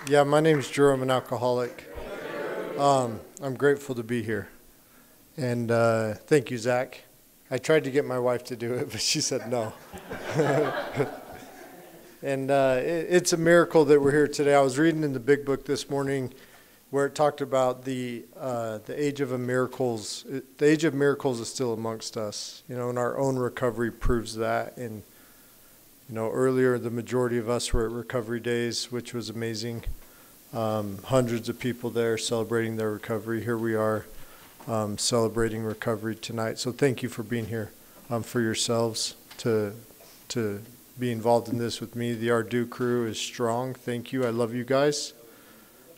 Yeah, my name's Drew. I'm an alcoholic. I'm grateful to be here. And thank you, Zach. I tried to get my wife to do it, but she said no. And it's a miracle that we're here today. I was reading in the big book this morning where it talked about the age of miracles. The age of miracles is still amongst us, and our own recovery proves that. And earlier the majority of us were at recovery days, which was amazing. Hundreds of people there celebrating their recovery. Here we are celebrating recovery tonight. So thank you for being here, for yourselves to be involved in this with me. The Ardu crew is strong. Thank you. I love you guys.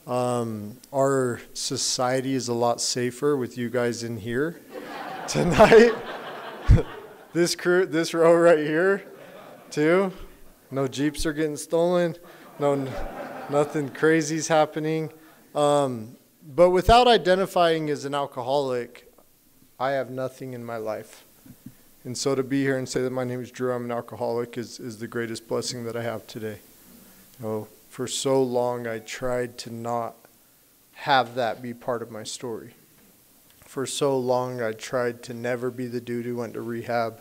Our society is a lot safer with you guys in here tonight. This row right here, too. No Jeeps are getting stolen. No, nothing crazy's happening. But without identifying as an alcoholic, I have nothing in my life. And so to be here and say that my name is Drew, I'm an alcoholic, is the greatest blessing that I have today. For so long, I tried to not have that be part of my story. For so long, I tried to never be the dude who went to rehab,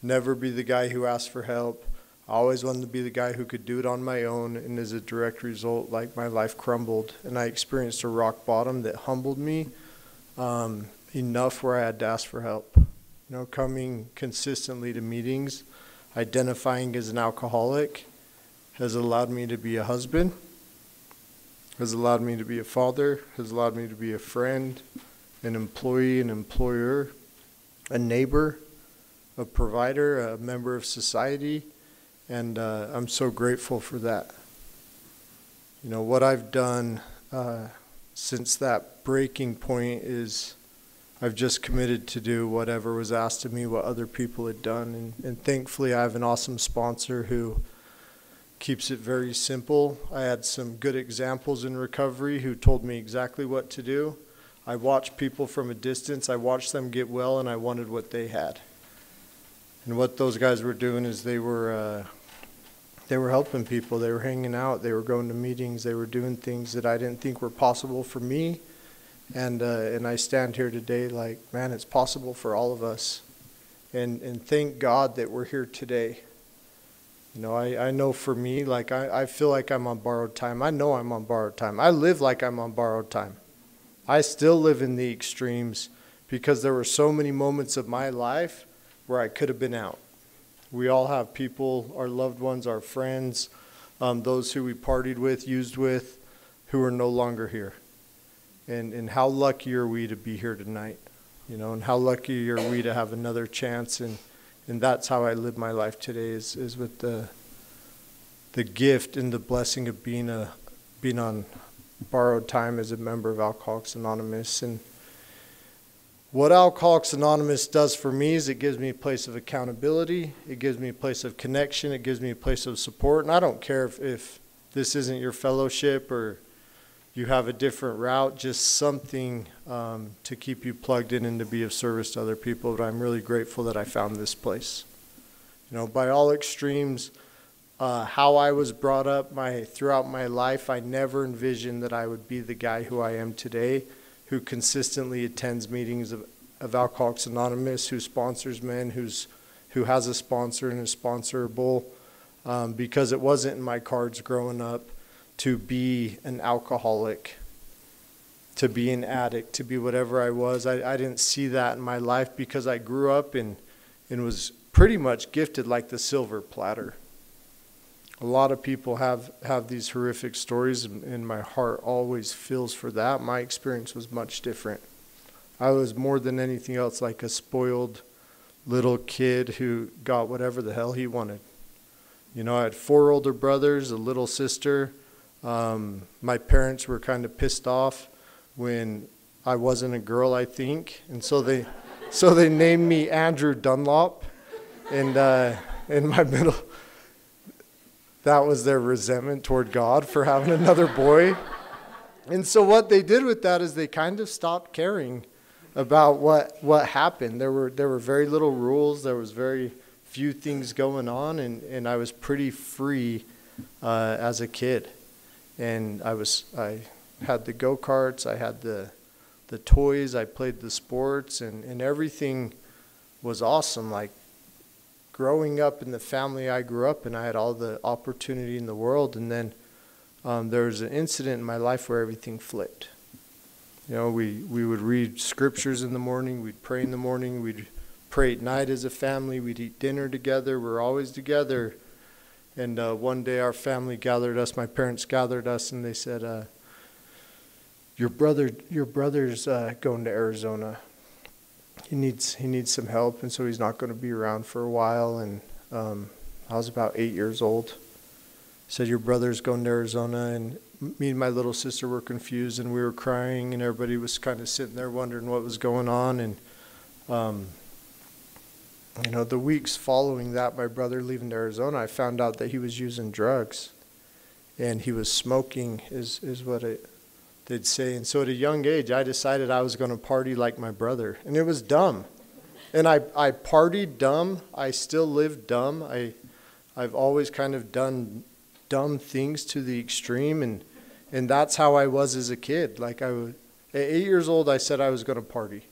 never be the guy who asked for help. I always wanted to be the guy who could do it on my own, and as a direct result, my life crumbled, and I experienced a rock bottom that humbled me enough where I had to ask for help. Coming consistently to meetings, identifying as an alcoholic, has allowed me to be a husband, has allowed me to be a father, has allowed me to be a friend, an employee, an employer, a neighbor, a provider, a member of society, and I'm so grateful for that. What I've done since that breaking point is I've just committed to do whatever was asked of me, what other people had done, and thankfully I have an awesome sponsor who keeps it very simple. I had some good examples in recovery who told me exactly what to do. I watched people from a distance. I watched them get well, and I wanted what they had. And what those guys were doing is they were helping people. They were hanging out. They were going to meetings. They were doing things that I didn't think were possible for me. And I stand here today like, man, it's possible for all of us. And thank God that we're here today. I know for me, I feel like I'm on borrowed time. I know I'm on borrowed time. I live like I'm on borrowed time. I still live in the extremes because there were so many moments of my life where I could have been out. We all have people, our loved ones, our friends, those who we partied with, used with, who are no longer here. And how lucky are we to be here tonight? And how lucky are we to have another chance? And that's how I live my life today is with the gift and the blessing of being on borrowed time as a member of Alcoholics Anonymous. And what Alcoholics Anonymous does for me is it gives me a place of accountability. It gives me a place of connection. It gives me a place of support. And I don't care if this isn't your fellowship or you have a different route, just something to keep you plugged in and to be of service to other people. But I'm really grateful that I found this place. By all extremes, how I was brought up throughout my life, I never envisioned that I would be the guy who I am today, who consistently attends meetings of Alcoholics Anonymous, who sponsors men, who has a sponsor and is sponsorable, because it wasn't in my cards growing up to be an alcoholic, to be an addict, to be whatever I was. I didn't see that in my life because I grew up and was pretty much gifted like the silver platter. A lot of people have these horrific stories, and my heart always feels for that. My experience was much different. I was more than anything else like a spoiled little kid who got whatever the hell he wanted. I had 4 older brothers, a little sister. My parents were kind of pissed off when I wasn't a girl, I think, and so they named me Andrew Dunlop, and in my middle, that was their resentment toward God for having another boy. And so what they did with that is they kind of stopped caring about what happened. There were very little rules. There was very few things going on, and I was pretty free as a kid. And I had the go-karts, I had the toys, I played the sports, and everything was awesome. Like, growing up in the family I grew up in, I had all the opportunity in the world, and then there was an incident in my life where everything flipped. You know, we would read scriptures in the morning, we'd pray in the morning, we'd pray at night as a family, we'd eat dinner together, we're always together. And one day our family gathered us, my parents gathered us, and they said, your brother's going to Arizona. He needs some help, and so he's not going to be around for a while. And I was about 8 years old. Said, your brother's going to Arizona, and me and my little sister were confused, and we were crying, and everybody was kind of sitting there wondering what was going on. And you know, the weeks following that, my brother leaving to Arizona, I found out that he was using drugs, and he was smoking, is what they'd say. And so at a young age, I decided I was going to party like my brother, and it was dumb. And I partied dumb. I still live dumb. I've always kind of done dumb things to the extreme, and that's how I was as a kid. Like, at 8 years old, I said I was going to party.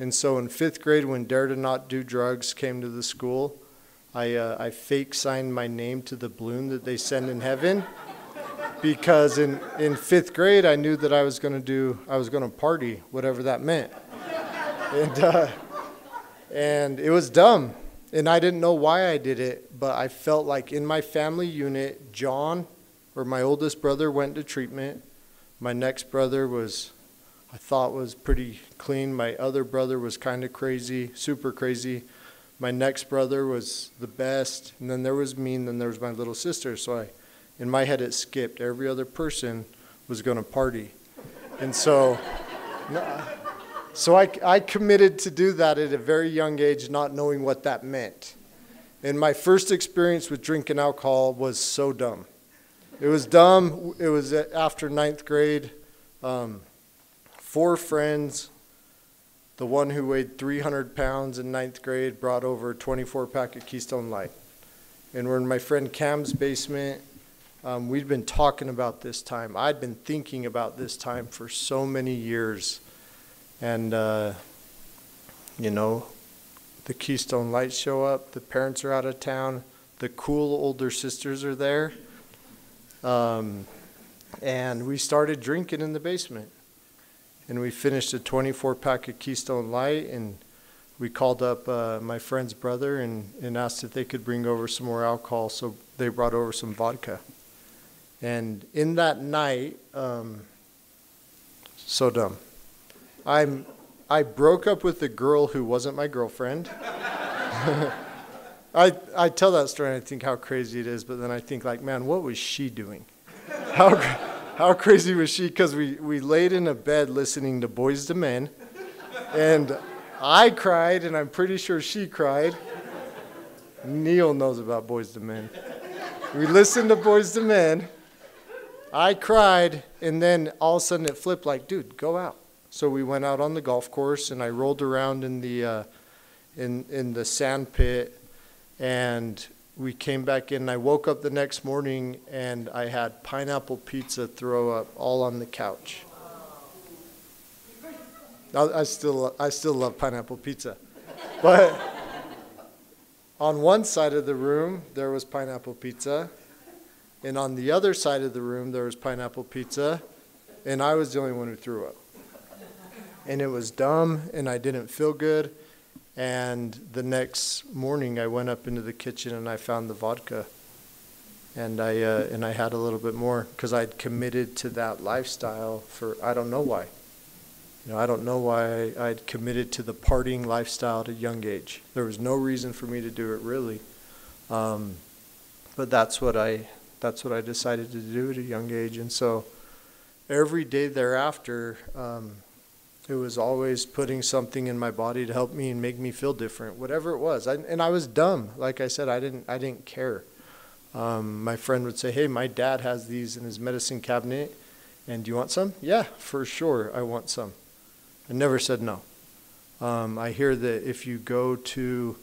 And so in 5th grade, when Dare to Not Do Drugs came to the school, I fake signed my name to the balloon that they send in heaven, because in 5th grade, I knew that I was going to party, whatever that meant. And it was dumb. And I didn't know why I did it, but I felt like in my family unit, John, or my oldest brother, went to treatment. My next brother I thought was pretty clean. My other brother was kind of crazy, super crazy. My next brother was the best, and then there was me, and then there was my little sister. So in my head, it skipped. Every other person was going to party. And so I committed to do that at a very young age, not knowing what that meant. And my first experience with drinking alcohol was so dumb. It was dumb. It was after 9th grade. 4 friends, the one who weighed 300 pounds in 9th grade brought over a 24-pack of Keystone Light. And we're in my friend Cam's basement. We'd been talking about this time. I'd been thinking about this time for so many years. And, you know, the Keystone Lights show up. The parents are out of town. The cool older sisters are there. And we started drinking in the basement. And we finished a 24-pack of Keystone Light, and we called up my friend's brother and asked if they could bring over some more alcohol. So they brought over some vodka. And in that night, so dumb. I broke up with a girl who wasn't my girlfriend. I tell that story and I think how crazy it is, but then I think, like, man, what was she doing? How crazy was she? Because we laid in a bed listening to Boys to Men, and I cried, and I'm pretty sure she cried. Neil knows about Boys to Men. We listened to Boys to Men. I cried, and then all of a sudden it flipped like, dude, go out. So we went out on the golf course, and I rolled around in the sand pit, and we came back in. And I woke up the next morning, and I had pineapple pizza throw up all on the couch. I still love pineapple pizza, but on one side of the room there was pineapple pizza, and on the other side of the room there was pineapple pizza, and I was the only one who threw up. And it was dumb, and I didn't feel good. And the next morning, I went up into the kitchen and I found the vodka, and I had a little bit more because I'd committed to that lifestyle for I don't know why. You know, I don't know why I'd committed to the partying lifestyle at a young age. There was no reason for me to do it really, but that's what I decided to do at a young age. And so every day thereafter. It was always putting something in my body to help me and make me feel different, whatever it was. And I was dumb. Like I said, I didn't care. My friend would say, hey, my dad has these in his medicine cabinet, and do you want some? Yeah, for sure, I want some. I never said no. I hear that if you go to,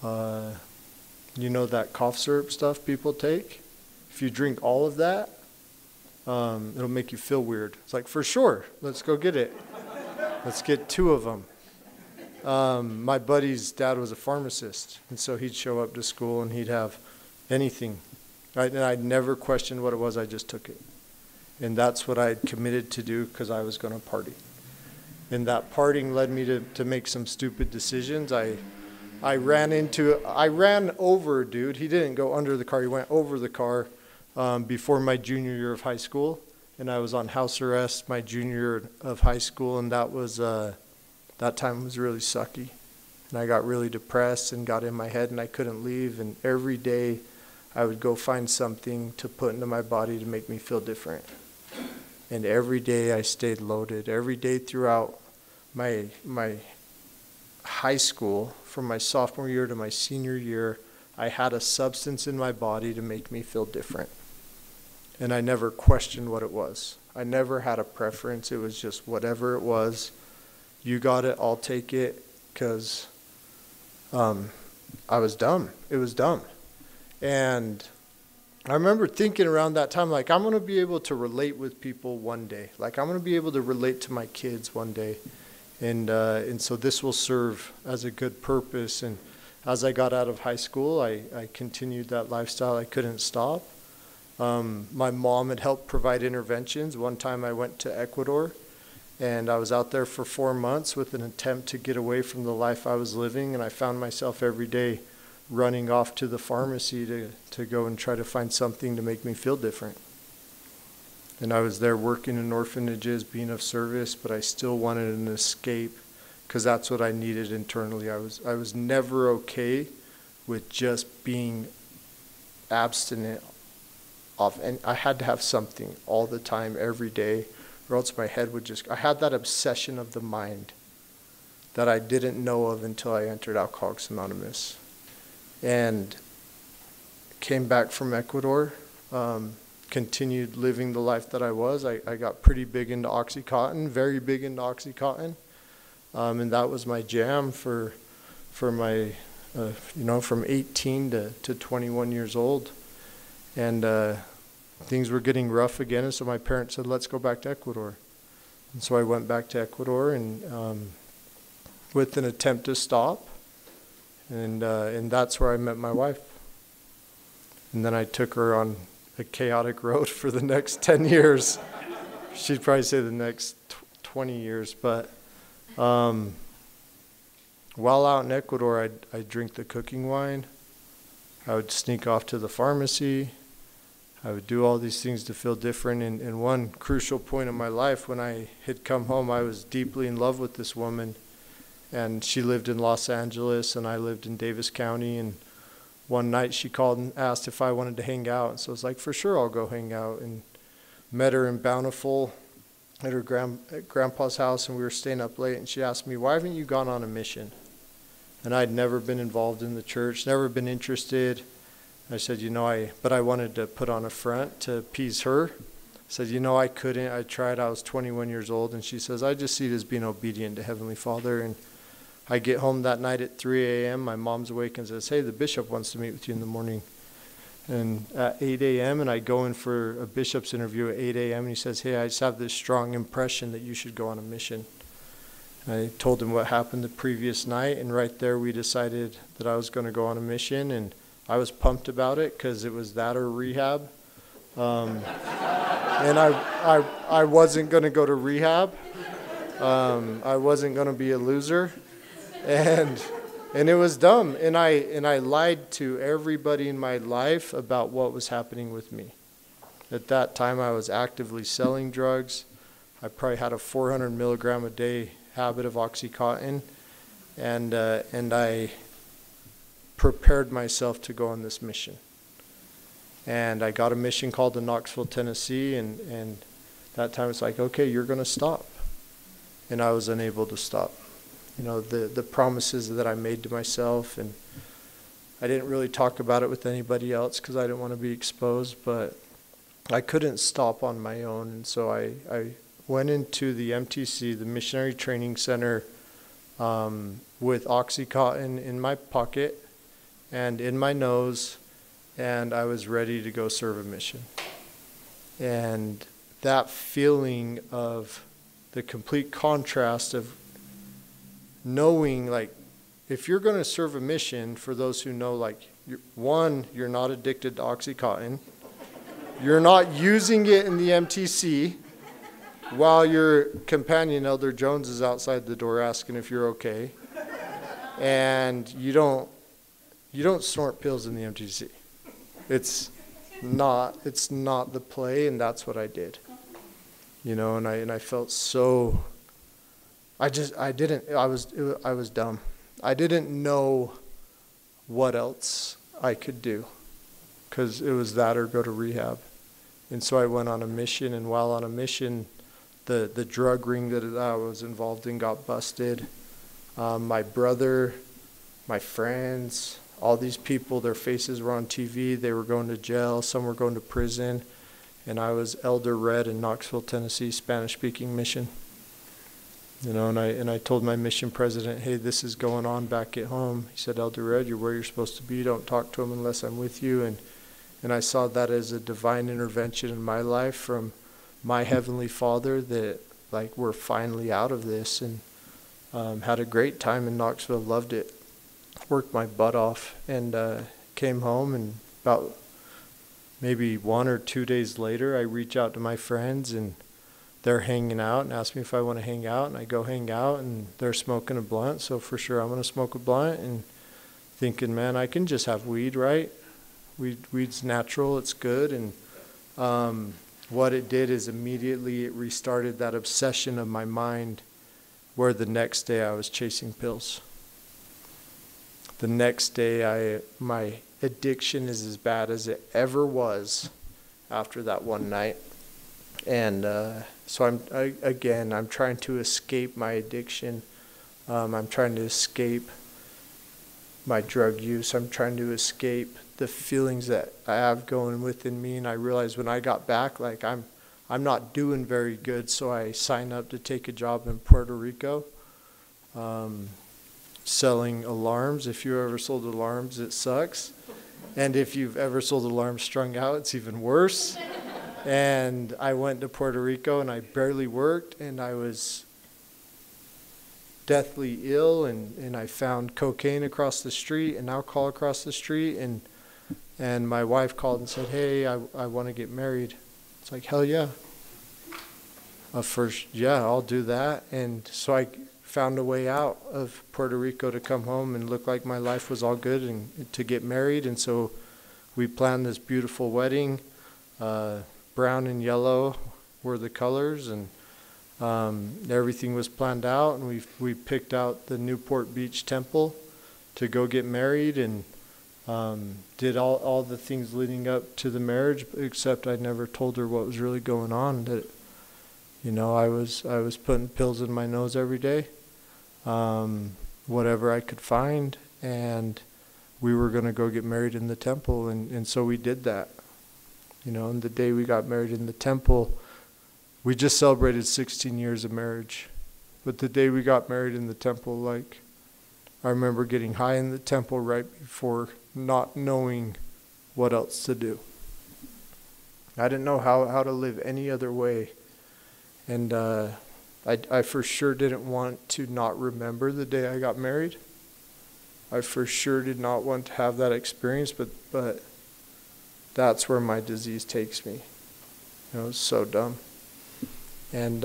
you know, that cough syrup stuff people take, if you drink all of that, It'll make you feel weird. It's like, for sure, let's go get it. Let's get 2 of them. My buddy's dad was a pharmacist, and so he'd show up to school and he'd have anything. Right? And I'd never questioned what it was, I just took it. And that's what I'd committed to do because I was going to party. And that partying led me to make some stupid decisions. I ran over a dude. He didn't go under the car, he went over the car before my junior year of high school. And I was on house arrest my junior year of high school, and that time was really sucky. And I got really depressed and got in my head, and I couldn't leave. And every day I would go find something to put into my body to make me feel different. And every day I stayed loaded. Every day throughout my high school, from my sophomore year to my senior year, I had a substance in my body to make me feel different. And I never questioned what it was. I never had a preference. It was just whatever it was. You got it, I'll take it, because I was dumb. It was dumb. And I remember thinking around that time, like, I'm going to be able to relate with people one day. Like, I'm going to be able to relate to my kids one day. And so this will serve as a good purpose. And as I got out of high school, I continued that lifestyle. I couldn't stop. My mom had helped provide interventions. One time I went to Ecuador, and I was out there for 4 months with an attempt to get away from the life I was living. And I found myself every day running off to the pharmacy to go and try to find something to make me feel different. And I was there working in orphanages, being of service, but I still wanted an escape because that's what I needed internally. I was never okay with just being abstinent off, and I had to have something all the time, every day, or else my head would just, I had that obsession of the mind that I didn't know of until I entered Alcoholics Anonymous. And came back from Ecuador, continued living the life that I was. I got pretty big into Oxycontin, very big into Oxycontin. And that was my jam for my, from 18 to 21 years old. And things were getting rough again, and so my parents said, let's go back to Ecuador. And so I went back to Ecuador and with an attempt to stop. And that's where I met my wife. And then I took her on a chaotic road for the next 10 years. She'd probably say the next 20 years. But while out in Ecuador, I'd drink the cooking wine. I would sneak off to the pharmacy. I would do all these things to feel different. And one crucial point in my life, when I had come home, I was deeply in love with this woman. And she lived in Los Angeles, and I lived in Davis County. And one night she called and asked if I wanted to hang out. And so I was like, for sure, I'll go hang out. And met her in Bountiful at her grandpa's house, and we were staying up late. And she asked me, why haven't you gone on a mission? And I'd never been involved in the church, never been interested. I said, but I wanted to put on a front to appease her. I said, I couldn't. I tried. I was 21 years old. And she says, I just see it as being obedient to Heavenly Father. And I get home that night at 3 a.m. My mom's awake and says, hey, the bishop wants to meet with you in the morning. And at 8 a.m., and I go in for a bishop's interview at 8 a.m., and he says, hey, I just have this strong impression that you should go on a mission. And I told him what happened the previous night, and right there we decided that I was going to go on a mission, and I was pumped about it because it was that or rehab. And I wasn't going to go to rehab. I wasn't going to be a loser. And it was dumb. And I lied to everybody in my life about what was happening with me. At that time, I was actively selling drugs. I probably had a 400 milligram a day habit of Oxycontin. And I prepared myself to go on this mission. And I got a mission called to Knoxville, Tennessee. And that time it's like, okay, you're going to stop. And I was unable to stop. The promises that I made to myself, and I didn't really talk about it with anybody else because I didn't want to be exposed, but I couldn't stop on my own. And so I went into the MTC, the Missionary Training Center, with Oxycontin in my pocket and in my nose, and I was ready to go serve a mission. And that feeling of the complete contrast of knowing, like, if you're going to serve a mission, for those who know, like, you're not addicted to Oxycontin. You're not using it in the MTC while your companion, Elder Jones, is outside the door asking if you're okay. And you don't snort pills in the MTC. It's not the play, and that's what I did. And I felt so, I was dumb. I didn't know what else I could do, because it was that or go to rehab. And so I went on a mission, and while on a mission, the drug ring that I was involved in got busted. My brother, my friends, all these people, their faces were on TV. They were going to jail. Some were going to prison. And I was Elder Red in Knoxville, Tennessee, Spanish-speaking mission. And I told my mission president, hey, this is going on back at home. He said, Elder Red, you're where you're supposed to be. Don't talk to him unless I'm with you. And I saw that as a divine intervention in my life from my Heavenly Father, that, like, we're finally out of this. And had a great time in Knoxville, loved it. Worked my butt off, and came home, and about maybe 1 or 2 days later, I reach out to my friends, and they're hanging out and ask me if I want to hang out, and I go hang out, and they're smoking a blunt, so for sure I'm going to smoke a blunt, and thinking, man, I can just have weed, right? Weed's natural, it's good. And what it did is immediately it restarted that obsession of my mind, where the next day I was chasing pills. The next day my addiction is as bad as it ever was after that one night. And so I'm trying to escape my addiction. I'm trying to escape my drug use. I'm trying to escape the feelings that I have going within me. And I realized when I got back, like, I'm not doing very good. So I signed up to take a job in Puerto Rico, selling alarms. If you ever sold alarms, it sucks. And if you've ever sold alarms strung out, it's even worse. And I went to Puerto Rico, and I barely worked, and I was deathly ill, and I found cocaine across the street and alcohol across the street, and my wife called and said, hey, I want to get married. It's like, hell yeah. First, yeah, I'll do that. And so I found a way out of Puerto Rico to come home and look like my life was all good and to get married. And so we planned this beautiful wedding. Brown and yellow were the colors, and everything was planned out, and we picked out the Newport Beach Temple to go get married, and did all the things leading up to the marriage, except I never told her what was really going on. That, I was putting pills in my nose every day, whatever I could find, and we were going to go get married in the temple, and so we did that. And the day we got married in the temple, we just celebrated 16 years of marriage. But the day we got married in the temple, like, I remember getting high in the temple right before, not knowing what else to do. I didn't know how to live any other way. And I for sure didn't want to not remember the day I got married. I for sure did not want to have that experience, but that's where my disease takes me. It's so dumb. And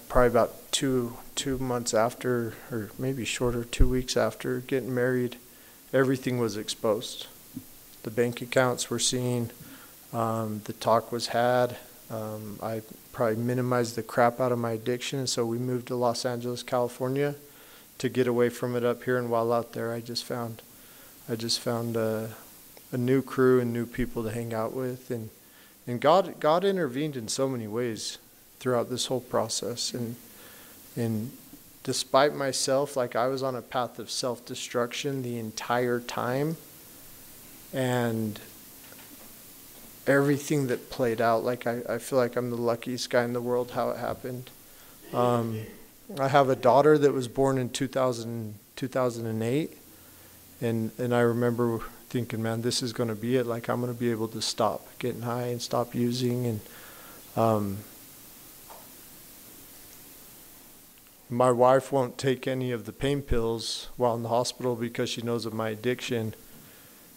probably about two months after, or maybe shorter, 2 weeks after getting married, everything was exposed. The bank accounts were seen. The talk was had. I probably minimized the crap out of my addiction, and so we moved to Los Angeles, California, to get away from it up here. And while out there, I just found a new crew and new people to hang out with, and God intervened in so many ways throughout this whole process. And despite myself, like, I was on a path of self-destruction the entire time, and everything that played out, like, I feel like I'm the luckiest guy in the world how it happened. I have a daughter that was born in 2008. And I remember thinking, man, this is going to be it. Like, I'm going to be able to stop getting high and stop using. And my wife won't take any of the pain pills while in the hospital because she knows of my addiction.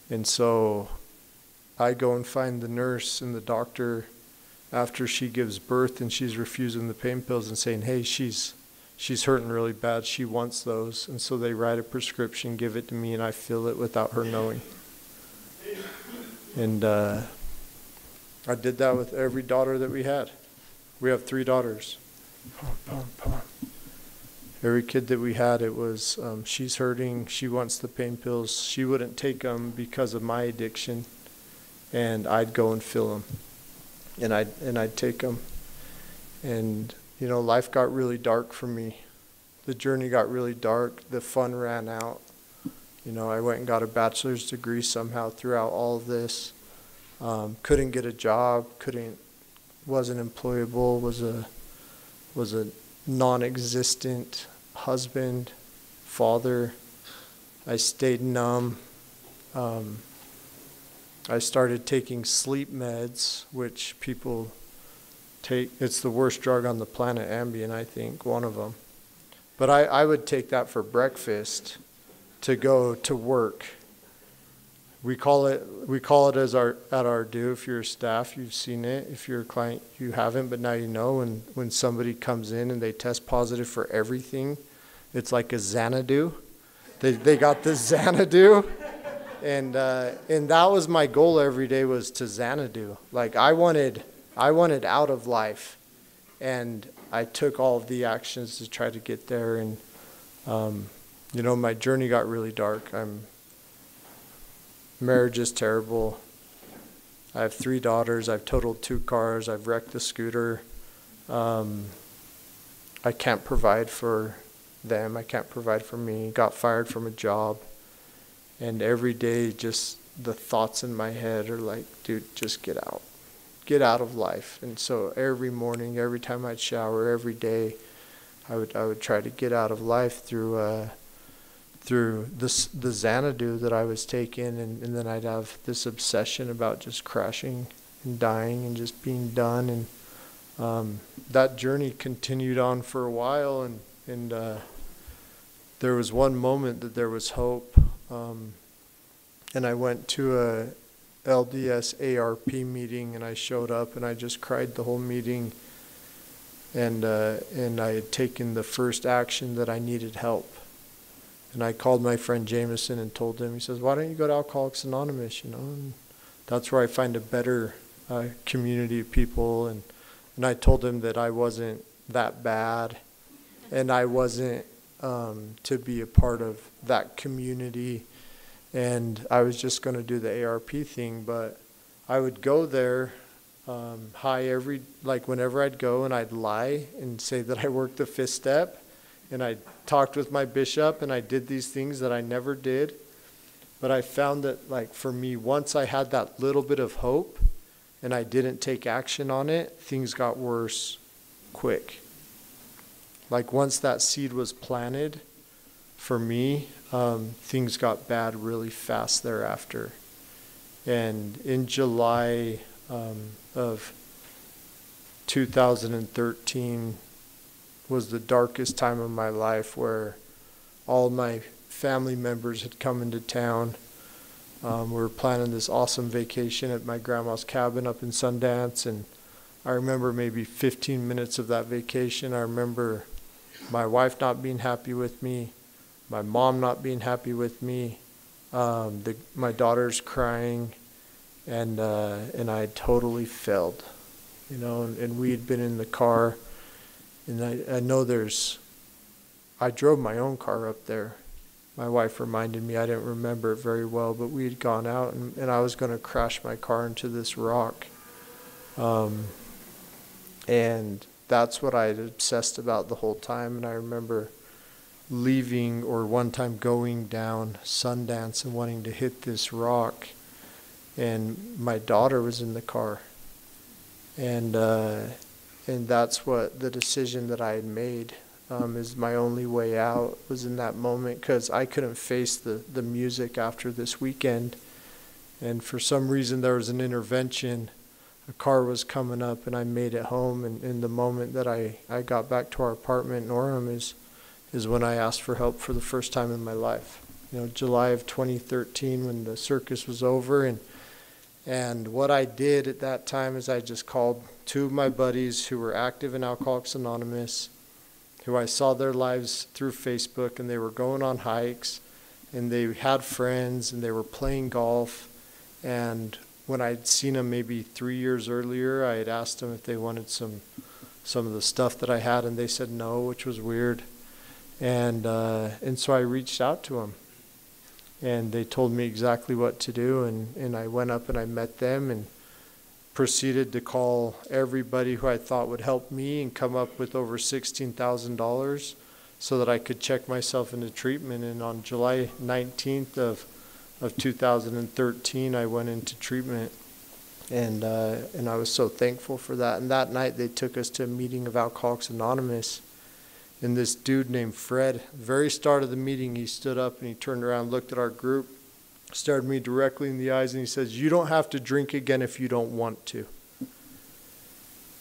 And so I go and find the nurse and the doctor after she gives birth, and she's refusing the pain pills and saying, hey, she's hurting really bad. She wants those. And so they write a prescription, give it to me, and I fill it without her knowing. And I did that with every daughter that we had. We have 3 daughters. Every kid that we had, it was, she's hurting, she wants the pain pills. She wouldn't take them because of my addiction, and I'd go and fill them. And I'd take them. And, you know, life got really dark for me. The journey got really dark. The fun ran out. You know, I went and got a bachelor's degree somehow throughout all of this. Couldn't get a job, wasn't employable, was a non-existent husband, father. I stayed numb. I started taking sleep meds, which people take. It's the worst drug on the planet, Ambien, I think, one of them. But I would take that for breakfast to go to work. We call it as at our do. If you're a staff, you've seen it. If you're a client, you haven't, but now you know. And when somebody comes in and they test positive for everything, it's like a Xanadu. They got the Xanadu. And that was my goal every day, was to Xanadu. Like, I wanted out of life, and I took all of the actions to try to get there. And you know, my journey got really dark. Marriage is terrible. I have 3 daughters. I've totaled 2 cars. I've wrecked the scooter. I can't provide for them. I can't provide for me. Got fired from a job. And every day, just the thoughts in my head are like, dude, just get out. Get out of life. And so every morning, every time I'd shower, every day, I would try to get out of life through the Xanadu that I was taking, and then I'd have this obsession about just crashing and dying and just being done. And that journey continued on for a while, and there was one moment that there was hope. And I went to a LDS ARP meeting, and I showed up, and I just cried the whole meeting. And I had taken the first action that I needed help. And I called my friend Jameson and told him. He says, why don't you go to Alcoholics Anonymous, you know? And that's where I find a better community of people. And I told him that I wasn't that bad, and I wasn't to be a part of that community. And I was just going to do the ARP thing. But I would go there high whenever I'd go, and I'd lie and say that I worked the 5th step. And I talked with my bishop, and I did these things that I never did. But I found that, like, for me, once I had that little bit of hope and I didn't take action on it, things got worse quick. Like, once that seed was planted, for me, things got bad really fast thereafter. And in July of 2013, was the darkest time of my life, where all my family members had come into town. We were planning this awesome vacation at my grandma's cabin up in Sundance, and I remember maybe 15 minutes of that vacation. I remember my wife not being happy with me, my mom not being happy with me, my daughters crying, and I totally failed, you know. And we had been in the car. And I know I drove my own car up there. My wife reminded me, I didn't remember it very well, but we had gone out, and I was going to crash my car into this rock. And that's what I had obsessed about the whole time. And I remember leaving, or one time going down Sundance and wanting to hit this rock. And my daughter was in the car. And that's what the decision that I had made, is my only way out, was in that moment, because I couldn't face the music after this weekend. And for some reason there was an intervention. A car was coming up and I made it home, and in the moment that I got back to our apartment in Orem is when I asked for help for the first time in my life. July of 2013 when the circus was over, and what I did at that time is I just called two of my buddies who were active in Alcoholics Anonymous, who I saw their lives through Facebook, and they were going on hikes, and they had friends, and they were playing golf. And when I'd seen them maybe 3 years earlier, I had asked them if they wanted some of the stuff that I had, and they said no, which was weird. And so I reached out to them, and they told me exactly what to do, and I went up and I met them and proceeded to call everybody who I thought would help me and come up with over $16,000 so that I could check myself into treatment. And on July 19th of 2013, I went into treatment, and I was so thankful for that. And that night they took us to a meeting of Alcoholics Anonymous, and this dude named Fred, very start of the meeting, he stood up and he turned around, looked at our group, stared me directly in the eyes, and he says, "You don't have to drink again if you don't want to."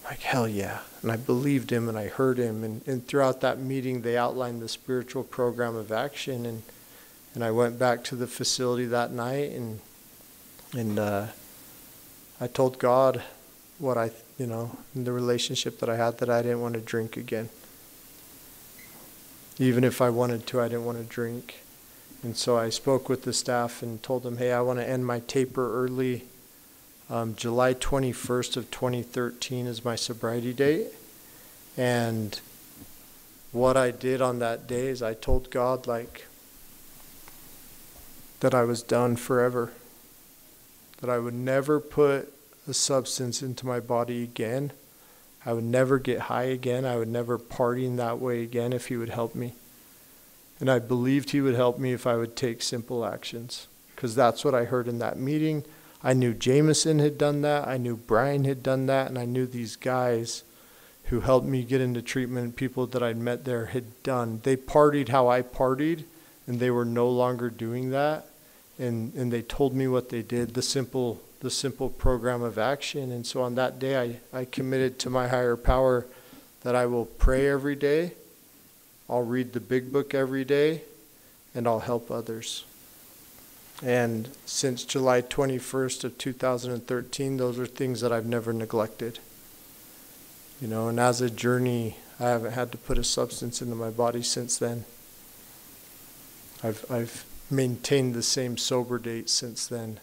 Like, hell yeah. And I believed him and I heard him, and throughout that meeting they outlined the spiritual program of action, and I went back to the facility that night, and I told God what in the relationship that I had, that I didn't want to drink again. Even if I wanted to, I didn't want to drink. And so I spoke with the staff and told them, hey, I want to end my taper early. July 21st of 2013 is my sobriety date. And what I did on that day is I told God, that I was done forever. That I would never put a substance into my body again. I would never get high again. I would never party in that way again if he would help me. And I believed he would help me if I would take simple actions, because that's what I heard in that meeting. I knew Jameson had done that. I knew Brian had done that. And I knew these guys who helped me get into treatment, people that I'd met there, had done. They partied how I partied, and they were no longer doing that. And they told me what they did, the simple program of action. And so on that day, I committed to my higher power that I will pray every day, I'll read the big book every day, and I'll help others. And since July 21st of 2013, those are things that I've never neglected. And as a journey, I haven't had to put a substance into my body since then. I've maintained the same sober date since then,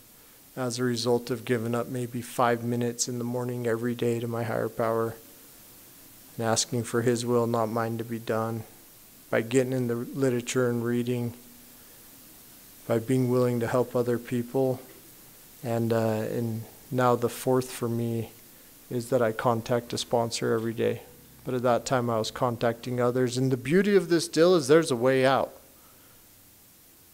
as a result of giving up maybe 5 minutes in the morning every day to my higher power and asking for his will, not mine, to be done, by getting in the literature and reading, by being willing to help other people. And now the fourth for me is that I contact a sponsor every day. But at that time I was contacting others. And the beauty of this deal is there's a way out.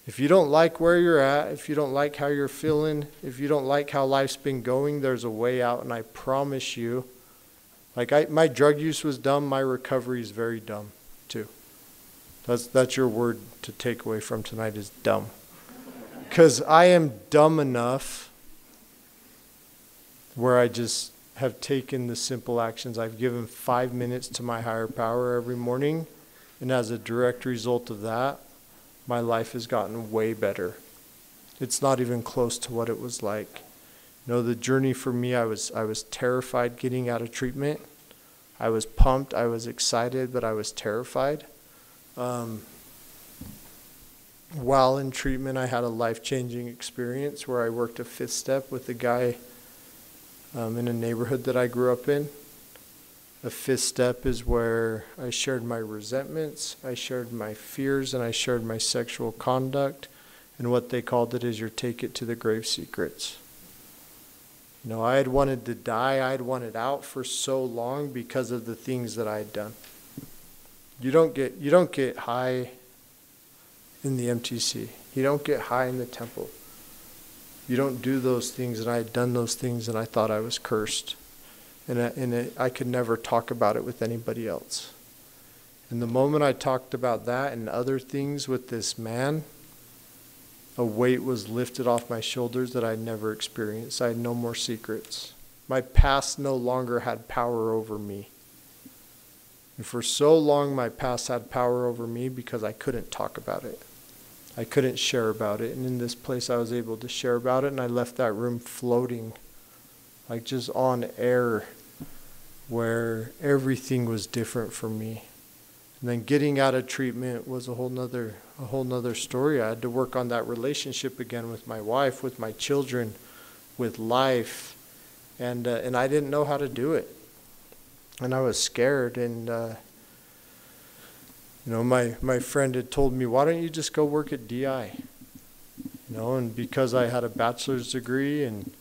If you don't like where you're at, if you don't like how you're feeling, if you don't like how life's been going, there's a way out. And I promise you, my drug use was dumb, my recovery is very dumb too. That's your word to take away from tonight, is dumb. Because I am dumb enough where I just have taken the simple actions. I've given 5 minutes to my higher power every morning, and as a direct result of that, my life has gotten way better. It's not even close to what it was like. The journey for me, I was terrified getting out of treatment. I was pumped, I was excited, but I was terrified. While in treatment, I had a life-changing experience where I worked a fifth step with a guy in a neighborhood that I grew up in. A fifth step is where I shared my resentments, I shared my fears, and I shared my sexual conduct. And what they called it is your take it to the grave secrets. I had wanted to die, I had wanted out for so long because of the things that I had done. You don't get high in the MTC. You don't get high in the temple. You don't do those things, and I had done those things, and I thought I was cursed. And I could never talk about it with anybody else. And the moment I talked about that and other things with this man, a weight was lifted off my shoulders that I'd never experienced. I had no more secrets. My past no longer had power over me. And for so long, my past had power over me because I couldn't talk about it. I couldn't share about it. And in this place, I was able to share about it, and I left that room floating, like just on air, where everything was different for me. And then getting out of treatment was a whole nother story. I had to work on that relationship again with my wife, with my children, with life, and I didn't know how to do it, and I was scared. And my friend had told me, "Why don't you just go work at DI?" And because I had a bachelor's degree, and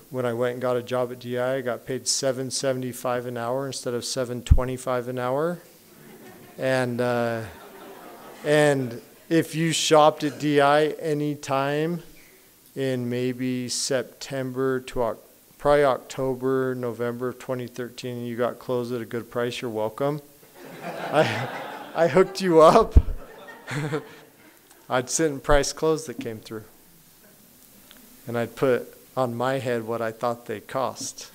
when I went and got a job at DI, I got paid $7.75 an hour instead of $7.25 an hour. And if you shopped at DI any time in maybe September to probably October, November of 2013, and you got clothes at a good price, you're welcome. I hooked you up. I'd sit and price clothes that came through. And I'd put on my head what I thought they cost.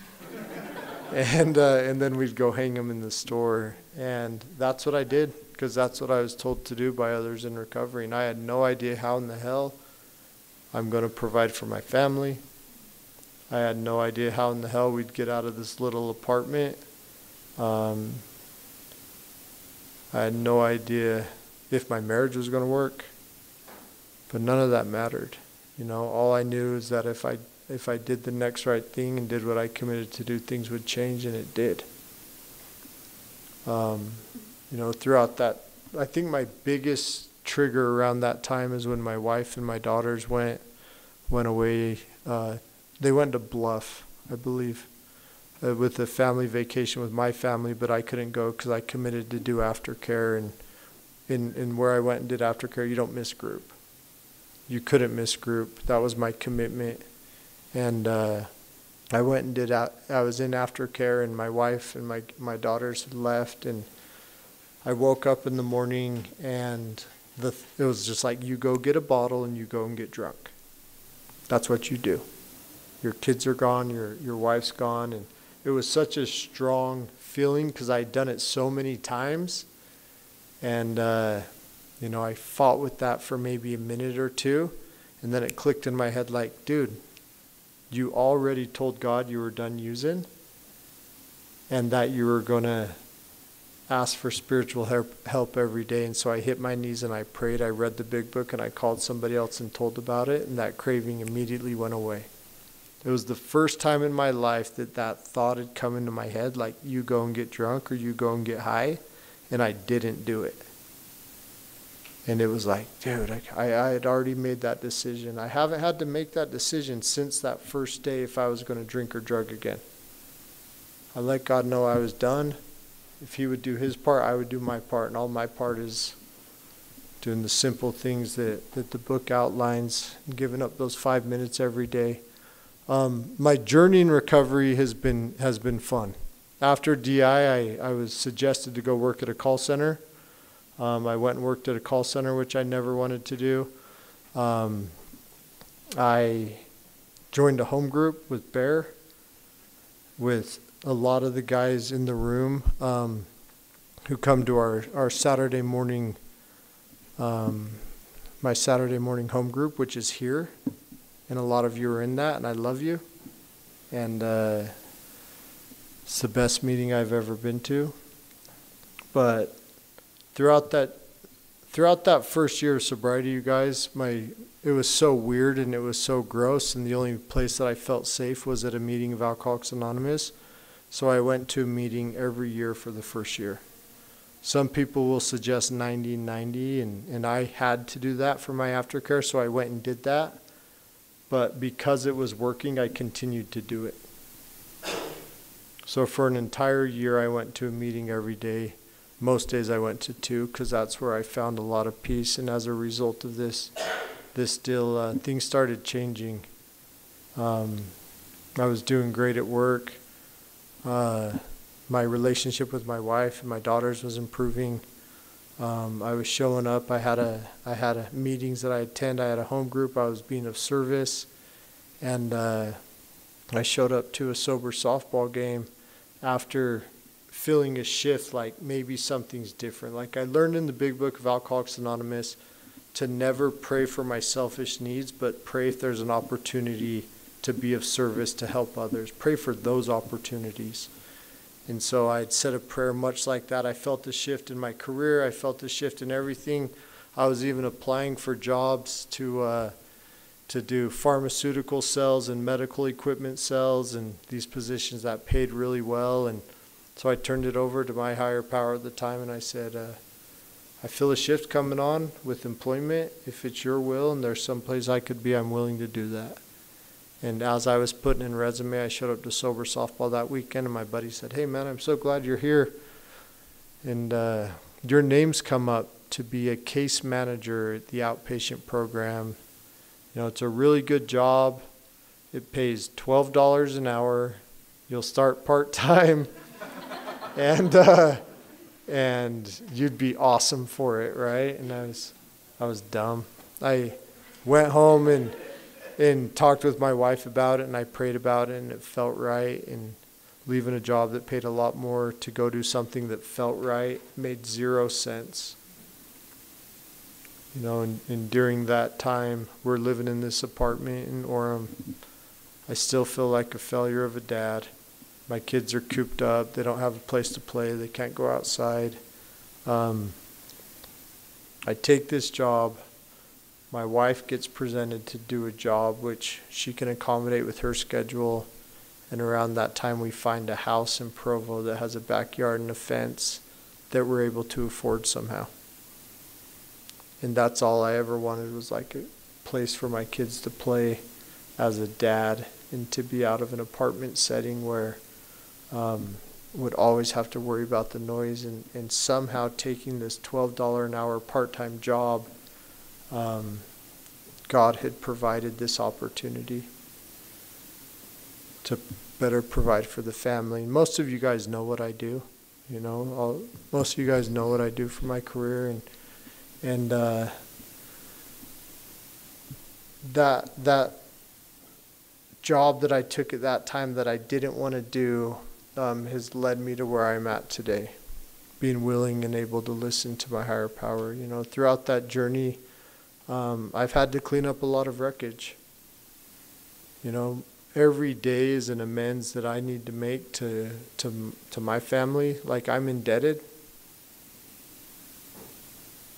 And then we'd go hang them in the store. And that's what I did, because that's what I was told to do by others in recovery. And I had no idea how in the hell I'm going to provide for my family. I had no idea how in the hell we'd get out of this little apartment. I had no idea if my marriage was going to work. But none of that mattered. All I knew is that if I did the next right thing and did what I committed to do, things would change, and it did. Throughout that, I think my biggest trigger around that time is when my wife and my daughters went away. They went to Bluff, I believe, with a family vacation with my family, but I couldn't go because I committed to do aftercare. And in where I went and did aftercare, you don't miss group. You couldn't miss group. That was my commitment. And I went and did. I was in aftercare, and my wife and my daughters had left, and I woke up in the morning, and it was just like, you go get a bottle and you go and get drunk. That's what you do. Your kids are gone, your wife's gone, and it was such a strong feeling because I'd done it so many times, and I fought with that for maybe a minute or two, and then it clicked in my head like, dude, you already told God you were done using, and that you were going to ask for spiritual help every day. And so I hit my knees and I prayed. I read the big book, and I called somebody else and told about it, and that craving immediately went away. It was the first time in my life that thought had come into my head, like, you go and get drunk or you go and get high, and I didn't do it. And it was like, dude, I had already made that decision. I haven't had to make that decision since that first day if I was going to drink or drug again. I let God know I was done. If he would do his part, I would do my part. And all my part is doing the simple things that the book outlines, and giving up those 5 minutes every day. My journey in recovery has been fun. After DI, I was suggested to go work at a call center. I went and worked at a call center, which I never wanted to do. I joined a home group with Bear, with a lot of the guys in the room who come to our Saturday morning, my Saturday morning home group, which is here. And a lot of you are in that, and I love you. And it's the best meeting I've ever been to. But throughout that first year of sobriety, you guys, it was so weird and it was so gross, and the only place that I felt safe was at a meeting of Alcoholics Anonymous. So I went to a meeting every year for the first year. Some people will suggest 90-90, and I had to do that for my aftercare, so I went and did that. But because it was working, I continued to do it. So for an entire year, I went to a meeting every day. Most days I went to 2, because that's where I found a lot of peace. And as a result of this deal, things started changing. I was doing great at work. My relationship with my wife and my daughters was improving. I was showing up. I had a meetings that I attend. I had a home group. I was being of service, and I showed up to a sober softball game after feeling a shift, like maybe something's different. Like I learned in the Big Book of Alcoholics Anonymous to never pray for my selfish needs, but pray if there's an opportunity to be of service, to help others. Pray for those opportunities. And so I'd said a prayer much like that. I felt a shift in my career. I felt a shift in everything. I was even applying for jobs to do pharmaceutical sales and medical equipment sales and these positions that paid really well. And so I turned it over to my higher power at the time, and I said, I feel a shift coming on with employment. If it's your will and there's some place I could be, I'm willing to do that. And as I was putting in resume, I showed up to sober softball that weekend, and my buddy said, hey, man, I'm so glad you're here. And your name's come up to be a case manager at the outpatient program. You know, it's a really good job. It pays $12 an hour. You'll start part-time. And you'd be awesome for it, right? And I was dumb. I went home and talked with my wife about it, and I prayed about it, and it felt right. And leaving a job that paid a lot more to go do something that felt right made 0 sense. You know, and during that time, we're living in this apartment in Orem. I still feel like a failure of a dad. My kids are cooped up. They don't have a place to play. They can't go outside. I take this job. My wife gets presented to do a job which she can accommodate with her schedule. And around that time, we find a house in Provo that has a backyard and a fence that we're able to afford somehow. And that's all I ever wanted, was like a place for my kids to play as a dad, and to be out of an apartment setting where would always have to worry about the noise. And somehow taking this $12 an hour part-time job, God had provided this opportunity to better provide for the family. And most of you guys know what I do. You know, most of you guys know what I do for my career, and that job that I took at that time that I didn't want to do has led me to where I'm at today, being willing and able to listen to my higher power. You know, throughout that journey, I've had to clean up a lot of wreckage. You know, every day is an amends that I need to make to my family. Like, I'm indebted.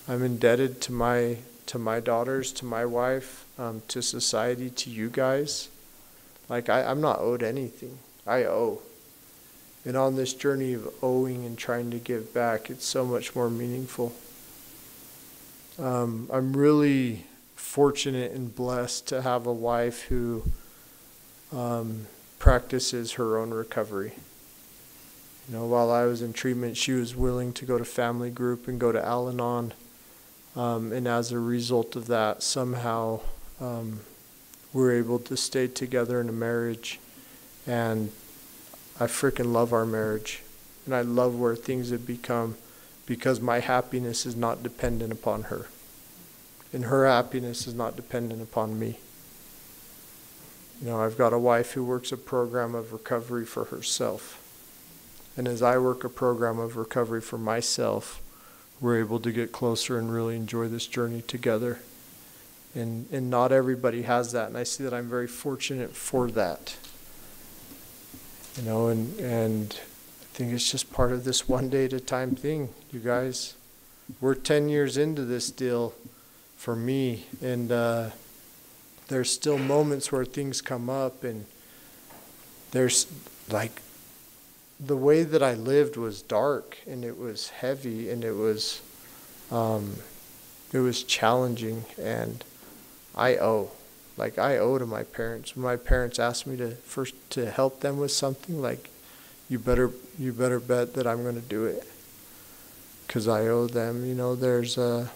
I'm indebted to my daughters, to my wife, to society, to you guys. Like, I'm not owed anything. I owe. And on this journey of owing and trying to give back, it's so much more meaningful. I'm really fortunate and blessed to have a wife who practices her own recovery. You know, while I was in treatment, she was willing to go to family group and go to Al-Anon. And as a result of that, somehow we're able to stay together in a marriage. And I freaking love our marriage. And I love where things have become, because my happiness is not dependent upon her. And her happiness is not dependent upon me. You know, I've got a wife who works a program of recovery for herself. And as I work a program of recovery for myself, we're able to get closer and really enjoy this journey together. And not everybody has that, and I see that I'm very fortunate for that. You know, and I think it's just part of this one day at a time thing, you guys. We're 10 years into this deal for me, and there's still moments where things come up, and there's like, the way that I lived was dark, and it was heavy, and it was challenging, and I owe to my parents. When my parents asked me to help them with something, like, you better bet that I'm going to do it, because I owe them. You know, there's a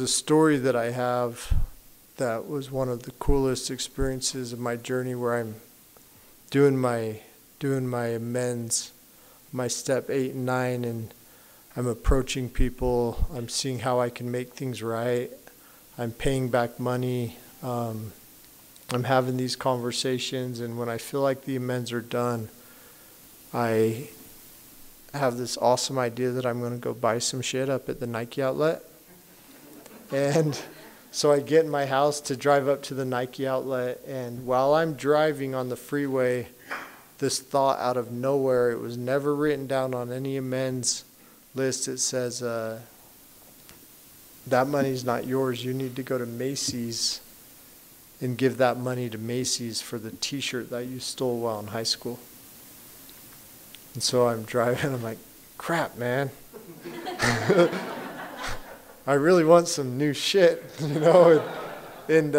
story that I have that was one of the coolest experiences of my journey, where I'm doing my amends, my step 8 and 9, and I'm approaching people. I'm seeing how I can make things right. I'm paying back money. I'm having these conversations, and when I feel like the amends are done, I have this awesome idea that I'm going to go buy some shit up at the Nike outlet. And so I get in my house to drive up to the Nike outlet, and while I'm driving on the freeway, this thought out of nowhere, it was never written down on any amends list. It says, that money's not yours. You need to go to Macy's and give that money to Macy's for the t-shirt that you stole while in high school. And so I'm driving, I'm like, crap, man. I really want some new shit, you know? And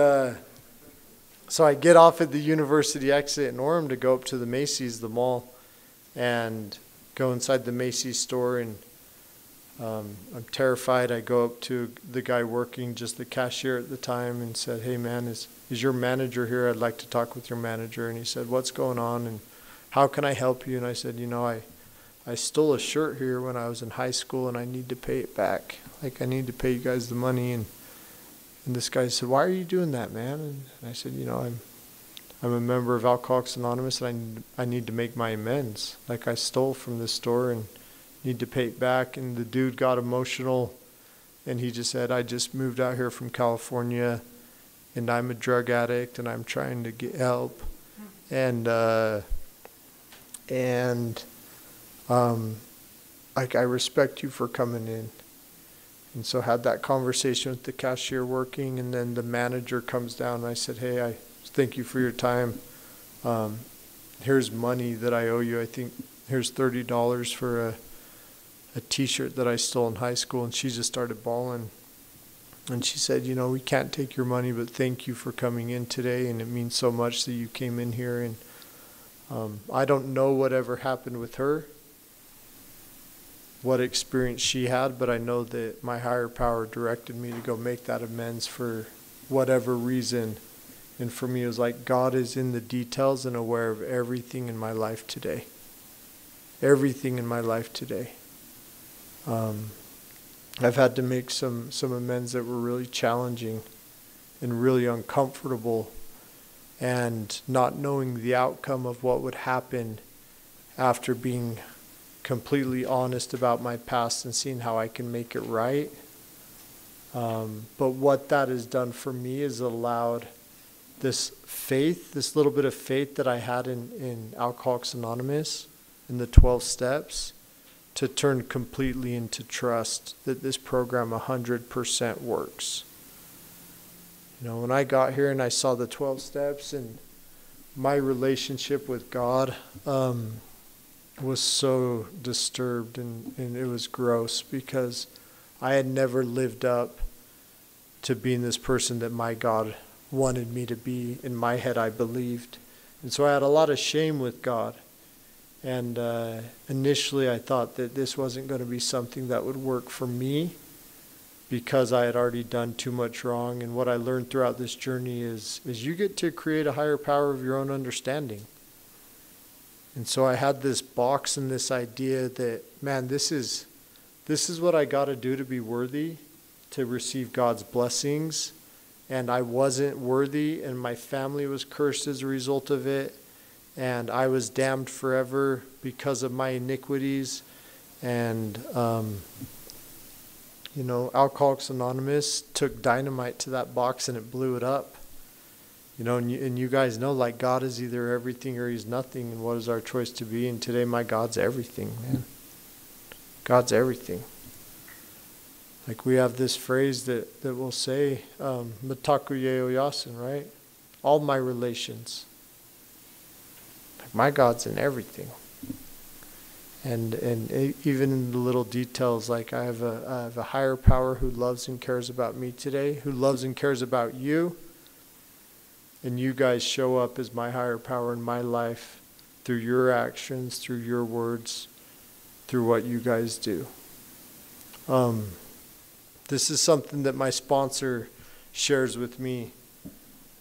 so I get off at the university exit in Orem to go up to the Macy's, the mall, and go inside the Macy's store, and I'm terrified. I go up to the guy working, just the cashier at the time, and said, hey, man, is your manager here? I'd like to talk with your manager. And he said, what's going on, and how can I help you? And I said, you know, I stole a shirt here when I was in high school, and I need to pay it back. Like, I need to pay you guys the money. And this guy said, why are you doing that, man? And I said, you know, I'm a member of Alcoholics Anonymous, and I need to make my amends. Like, I stole from this store and need to pay it back. And the dude got emotional, and he just said, I just moved out here from California, and I'm a drug addict, and I'm trying to get help. And like, I respect you for coming in. And so had that conversation with the cashier working, and then the manager comes down, and I said, hey, I thank you for your time. Here's money that I owe you. I think here's $30 for a t-shirt that I stole in high school. And she just started bawling. And she said, you know, we can't take your money, but thank you for coming in today, and it means so much that you came in here. And I don't know whatever happened with her, what experience she had, but I know that my higher power directed me to go make that amends for whatever reason. And for me, it was like God is in the details and aware of everything in my life today. Everything in my life today. I've had to make some amends that were really challenging and really uncomfortable, and not knowing the outcome of what would happen after being completely honest about my past and seeing how I can make it right. But what that has done for me is allowed this faith, this little bit of faith that I had in Alcoholics Anonymous, in the 12 steps, to turn completely into trust that this program 100% works. You know, when I got here and I saw the 12 steps, and my relationship with God was so disturbed, and it was gross, because I had never lived up to being this person that my God wanted me to be. In my head, I believed. And so I had a lot of shame with God. And initially I thought that this wasn't going to be something that would work for me, because I had already done too much wrong. And what I learned throughout this journey is you get to create a higher power of your own understanding. And so I had this box and this idea that, man, this is what I got to do to be worthy to receive God's blessings. And I wasn't worthy, and my family was cursed as a result of it. And I was damned forever because of my iniquities. And, you know, Alcoholics Anonymous took dynamite to that box and it blew it up. You know, and you guys know, like, God is either everything or he's nothing. And what is our choice to be? And today my God's everything, man. God's everything. Like, we have this phrase that we'll say, Matakuye Oyasin, right? All my relations. Like, my God's in everything. And even in the little details, like, I have a higher power who loves and cares about me today, who loves and cares about you. And you guys show up as my higher power in my life through your actions, through your words, through what you guys do. This is something that my sponsor shares with me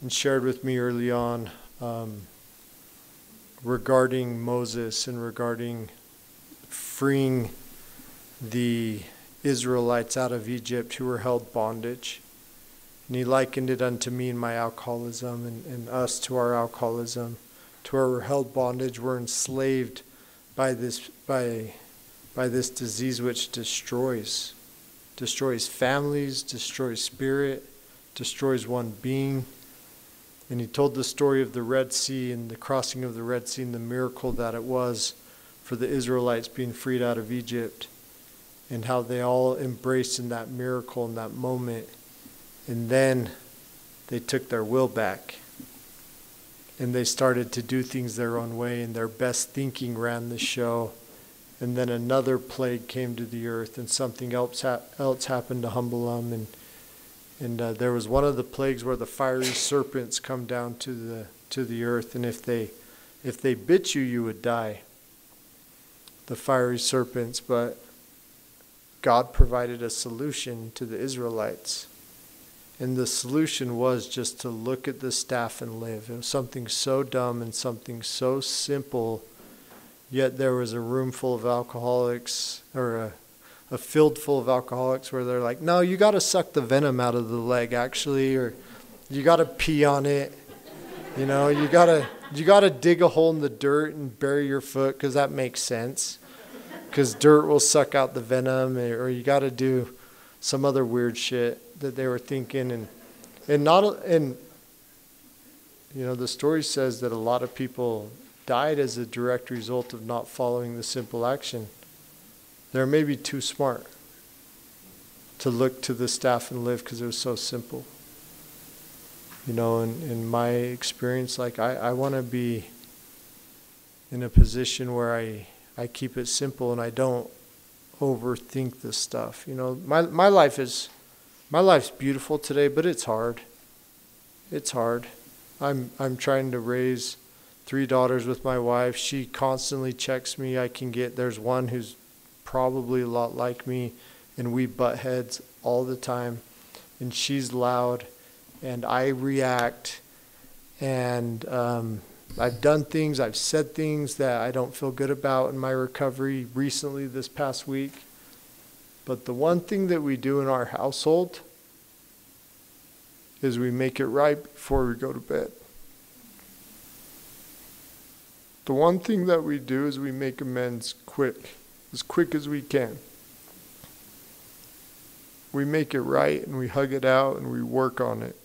and shared with me early on, regarding Moses and regarding freeing the Israelites out of Egypt who were held bondage. And he likened it unto me and my alcoholism, and us to our alcoholism, to our held bondage. We're enslaved by this disease which destroys families, destroys spirit, destroys one being. And he told the story of the Red Sea and the crossing of the Red Sea and the miracle that it was for the Israelites being freed out of Egypt, and how they all embraced in that miracle in that moment. And then they took their will back, and they started to do things their own way, and their best thinking ran the show. And then another plague came to the earth, and something else happened to humble them. And there was one of the plagues where the fiery serpents come down to the earth, and if they bit you, you would die. The fiery serpents, but God provided a solution to the Israelites. And the solution was just to look at the staff and live. It was something so dumb and something so simple, yet there was a room full of alcoholics, or a field full of alcoholics, where they're like, no, you got to suck the venom out of the leg, actually, or you got to pee on it. You know, you got to dig a hole in the dirt and bury your foot, because that makes sense, because dirt will suck out the venom, or you got to do some other weird shit that they were thinking. And you know, the story says that a lot of people died as a direct result of not following the simple action. They're maybe too smart to look to the staff and live, because it was so simple. You know, in my experience, like I want to be in a position where I keep it simple and I don't overthink this stuff. You know, my life's beautiful today, but it's hard. It's hard. I'm trying to raise 3 daughters with my wife. She constantly checks me. There's one who's probably a lot like me, and we butt heads all the time. And she's loud, and I react. And I've done things, I've said things that I don't feel good about in my recovery recently this past week. But the one thing that we do in our household is we make it right before we go to bed. The one thing that we do is we make amends quick as we can. We make it right, and we hug it out, and we work on it.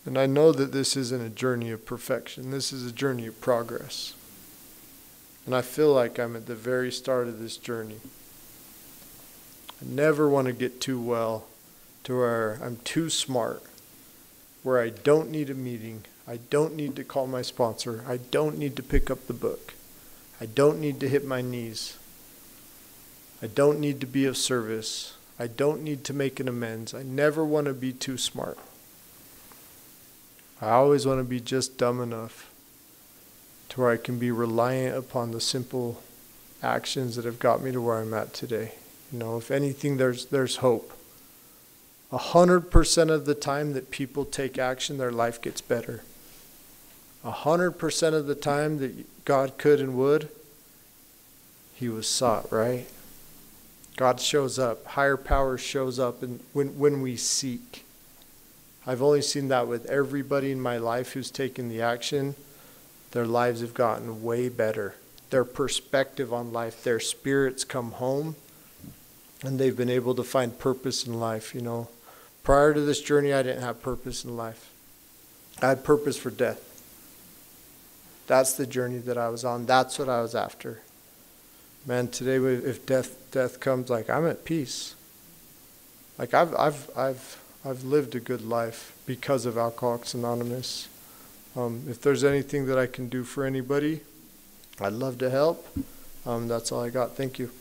And I know that this isn't a journey of perfection. This is a journey of progress. And I feel like I'm at the very start of this journey. I never want to get too well to where I'm too smart, where I don't need a meeting. I don't need to call my sponsor. I don't need to pick up the book. I don't need to hit my knees. I don't need to be of service. I don't need to make an amends. I never want to be too smart. I always want to be just dumb enough to where I can be reliant upon the simple actions that have got me to where I'm at today. You know, if anything, there's hope. 100% of the time that people take action, their life gets better. 100% of the time that God could and would, He was sought, right? God shows up. Higher power shows up when we seek. I've only seen that with everybody in my life who's taken the action. Their lives have gotten way better. Their perspective on life, their spirits come home, and they've been able to find purpose in life. You know, prior to this journey, I didn't have purpose in life. I had purpose for death. That's the journey that I was on. That's what I was after. Man, today if death comes, like, I'm at peace. Like I've lived a good life because of Alcoholics Anonymous. If there's anything that I can do for anybody, I'd love to help. That's all I got. Thank you.